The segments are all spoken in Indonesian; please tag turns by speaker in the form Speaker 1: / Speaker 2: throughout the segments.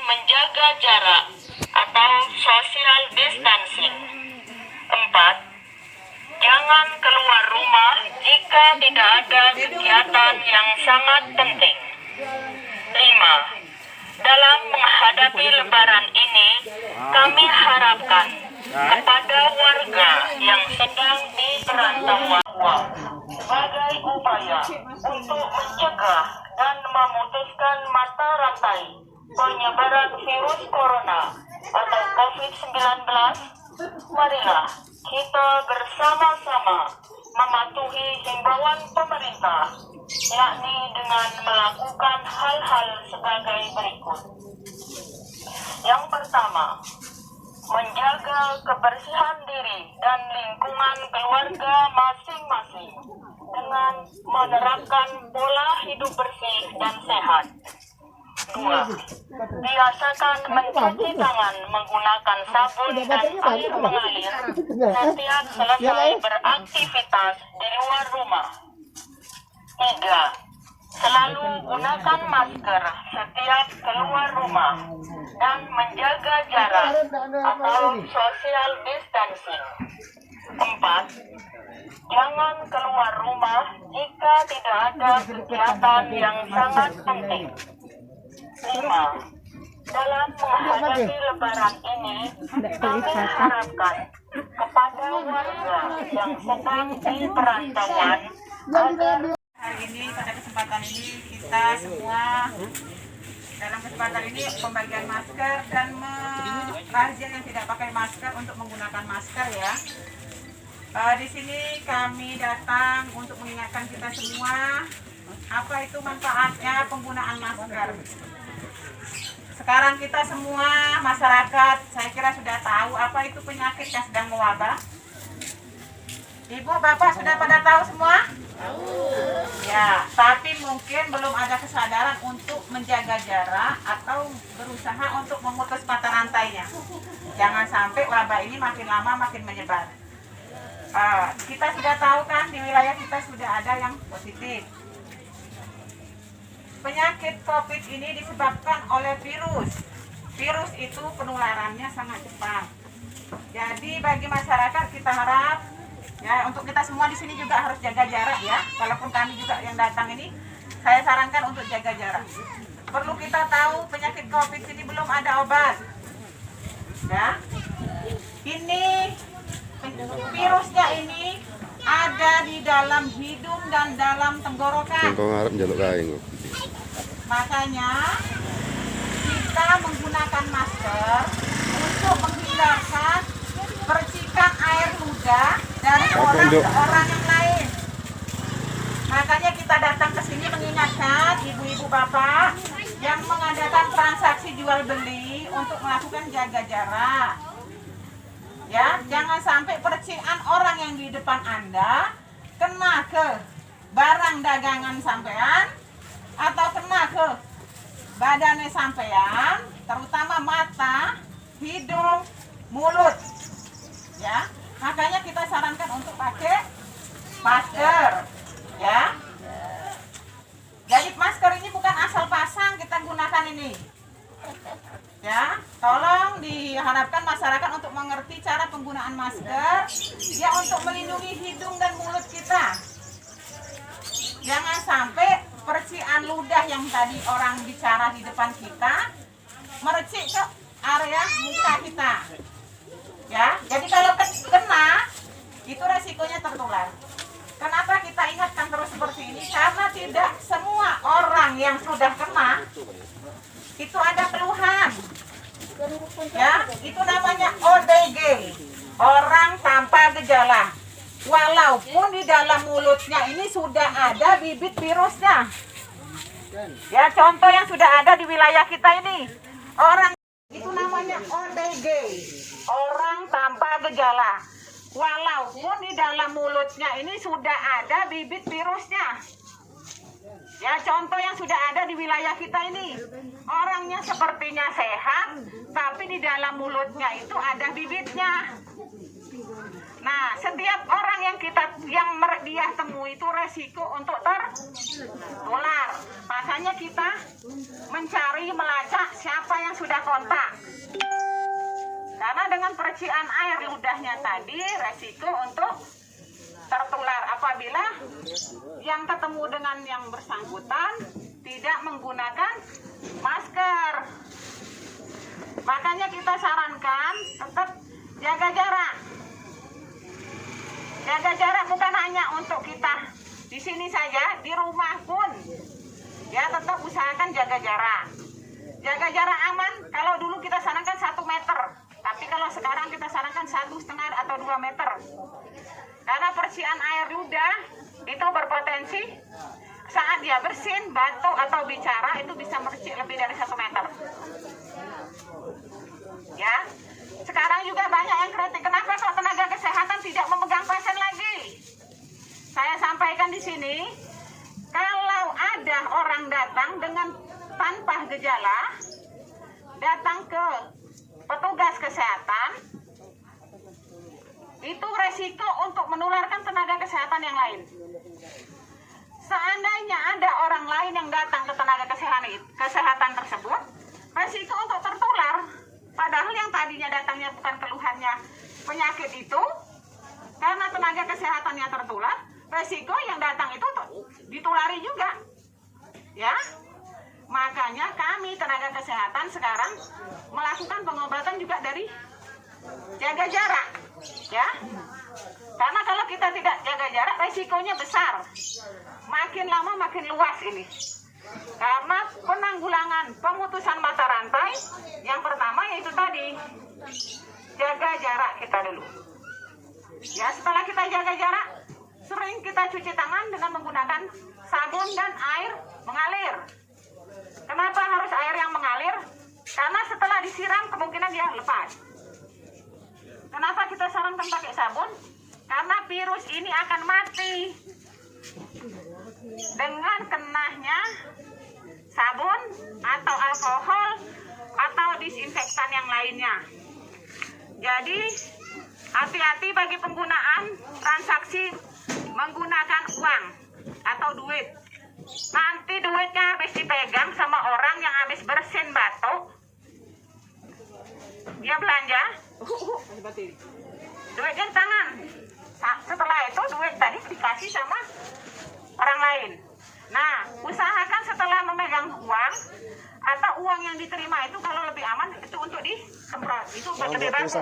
Speaker 1: menjaga jarak atau social distancing. 4. Jangan keluar rumah jika tidak ada kegiatan yang sangat penting. 5. Dalam menghadapi Lebaran ini, kami harapkan kepada warga yang sedang di perantauan sebagai upaya untuk mencegah dan memutuskan mata rantai penyebaran virus corona atau COVID-19, marilah kita bersama-sama mematuhi himbauan pemerintah, yakni dengan melakukan hal-hal sebagai berikut. Yang pertama, menjaga kebersihan diri dan lingkungan keluarga masing-masing dengan menerapkan pola hidup bersih dan sehat. 2. Biasakan mencuci tangan menggunakan sabun dan air mengalir setiap selesai beraktivitas di luar rumah. 3. Selalu gunakan masker setiap keluar rumah dan menjaga jarak atau social distancing. 4. Jangan keluar rumah jika tidak ada kegiatan yang sangat penting. 5. Dalam menghadapi Lebaran ini, kami harapkan kepada warga yang sedang di perantauan agar
Speaker 2: hari ini, pada kesempatan ini kita semua dalam kesempatan ini pembagian masker dan razia yang tidak pakai masker untuk menggunakan masker ya. Di sini kami datang untuk mengingatkan kita semua apa itu manfaatnya penggunaan masker. Sekarang kita semua masyarakat saya kira sudah tahu apa itu penyakit yang sedang mewabah. Ibu, Bapak sudah pada tahu semua? Ya, tapi mungkin belum ada kesadaran untuk menjaga jarak atau berusaha untuk memutus mata rantainya. Jangan sampai wabah ini makin lama makin menyebar. Kita sudah tahu kan di wilayah kita sudah ada yang positif. Penyakit COVID ini disebabkan oleh virus. Virus itu penularannya sangat cepat. Jadi bagi masyarakat kita harap ya, untuk kita semua di sini juga harus jaga jarak ya. Walaupun kami juga yang datang ini, saya sarankan untuk jaga jarak. Perlu kita tahu penyakit COVID ini belum ada obat. Ya. Ini virusnya ini ada di dalam hidung dan dalam tenggorokan. Makanya kita menggunakan masker untuk menghindarkan percikan air ludah dari orang ke orang yang lain. Makanya kita datang ke sini mengingatkan ibu-ibu bapak yang mengadakan transaksi jual beli untuk melakukan jaga jarak. Ya, jangan sampai percikan orang yang di depan Anda kena ke barang dagangan sampean atau kena ke badannya sampean, terutama mata, hidung, mulut. Ya, makanya kita sarankan untuk pakai masker, ya. Jadi masker ini bukan asal pasang kita gunakan ini, ya. Tolong diharapkan masyarakat untuk mengerti cara penggunaan masker, ya, untuk melindungi hidung dan mulut kita. Jangan sampai percikan ludah yang tadi orang bicara di depan kita merecik ke area muka kita. Ya, jadi kalau kena itu resikonya tertular. Kenapa kita ingatkan terus seperti ini? Karena tidak semua orang yang sudah kena itu ada keluhan. Ya, itu namanya OTG, orang tanpa gejala. Walaupun di dalam mulutnya ini sudah ada bibit virusnya. Ya, contoh yang sudah ada di wilayah kita ini, orang itu namanya OTG, orang tanpa gejala. Walaupun di dalam mulutnya ini sudah ada bibit virusnya. Ya, contoh yang sudah ada di wilayah kita ini, orangnya sepertinya sehat, tapi di dalam mulutnya itu ada bibitnya. Nah, setiap orang yang dia temui itu resiko untuk tertular. Makanya kita mencari, melacak siapa yang sudah kontak. Karena dengan percikan air ludahnya tadi resiko untuk tertular apabila yang ketemu dengan yang bersangkutan tidak menggunakan masker. Makanya kita sarankan tetap jaga jarak. Jaga jarak bukan hanya untuk kita di sini saja, di rumah pun ya tetap usahakan jaga jarak. Jaga jarak aman. Kalau dulu kita sarankan 1 meter, tapi kalau sekarang kita sarankan 1,5 atau 2 meter. Karena percikan air ludah itu berpotensi saat dia bersin, batuk atau bicara itu bisa mercik lebih dari 1 meter. Ya, sekarang juga banyak yang kritik, kenapa kok tenaga kesehatan tidak memegang pasien lagi? Saya sampaikan di sini, kalau ada orang datang dengan tanpa gejala, datang ke petugas kesehatan, itu resiko untuk menularkan tenaga kesehatan yang lain. Seandainya ada orang lain yang datang ke tenaga kesehatan tersebut, resiko untuk tertular. Padahal yang tadinya datangnya bukan keluhannya penyakit itu, karena tenaga kesehatannya tertular, resiko yang datang itu ditulari juga. Ya, makanya kami tenaga kesehatan sekarang melakukan pengobatan juga dari jaga jarak. Ya, karena kalau kita tidak jaga jarak, resikonya besar. Makin lama makin luas ini. Karena penanggulangan pemutusan mata rantai, yang pertama yaitu tadi, jaga jarak kita dulu. Ya, setelah kita jaga jarak, sering kita cuci tangan dengan menggunakan sabun dan air mengalir. Kenapa harus air yang mengalir? Karena setelah disiram kemungkinan dia lepas. Kenapa kita sarankan pakai sabun? Karena virus ini akan mati dengan kenanya sabun atau alkohol atau disinfektan yang lainnya. Jadi hati-hati bagi penggunaan transaksi menggunakan uang atau duit. Nanti duitnya habis dipegang sama orang yang habis bersin batuk, dia belanja, duitnya di tangan. Setelah itu duit tadi dikasih sama orang lain. Nah, usahakan setelah memegang uang atau uang yang diterima itu kalau lebih aman itu untuk disemprot. Itu lebih bagus.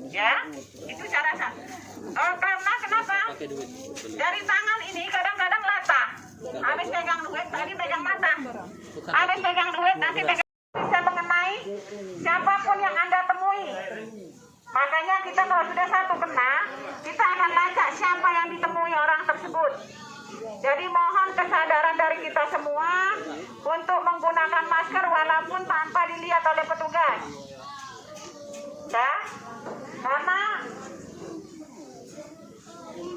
Speaker 2: Ya, itu cara sah. Karena kenapa? Dari tangan ini kadang-kadang latah. Habis pegang duit, tadi pegang mata. Habis pegang duit, nanti pegang bisa mengenai siapapun yang Anda temui. Makanya kita kalau sudah satu kena, kita akan lacak siapa yang ditemui orang tersebut. Jadi mohon kesadaran dari kita semua untuk menggunakan masker walaupun tanpa dilihat oleh petugas. Ya, karena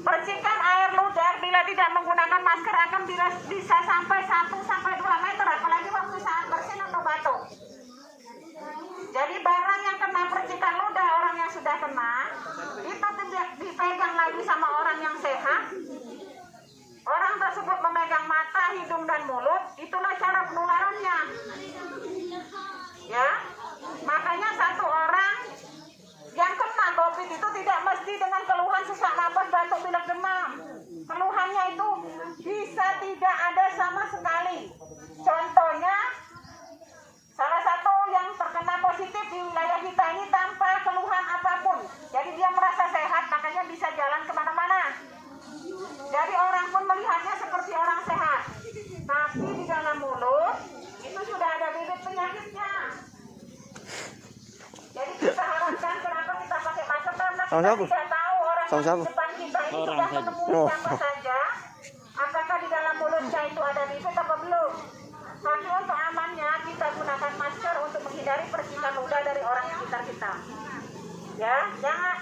Speaker 2: percikan air ludah bila tidak menggunakan masker akan bisa sampai 1-2 meter, apalagi waktu saat bersin atau batuk. Jadi barang yang kena percikan ludah orang yang sudah kena itu tidak dipegang lagi sama orang yang sehat. Orang tersebut memegang mata, hidung dan mulut, itulah cara penularannya. Ya, makanya satu orang yang kena COVID itu tidak mesti dengan keluhan sesak napas, batuk, pilek, demam. Keluhannya itu bisa tidak ada sama sekali. Contohnya, salah satu yang terkena positif di wilayah kita ini tanpa keluhan apapun. Jadi dia merasa sehat, makanya bisa jalan kemana-mana. Jadi orang pun melihatnya seperti orang sehat. Tapi di dalam mulut itu sudah ada bibit penyakitnya. Jadi kita harapkan kenapa kita pakai masker, karena kita tidak tahu orang yang di depan kita itu sudah ketemu siapa saja. Apakah di dalam mulutnya itu ada bibit atau belum? Tapi untuk amannya kita gunakan masker untuk menghindari percikan ludah dari orang sekitar kita. Ya, jangan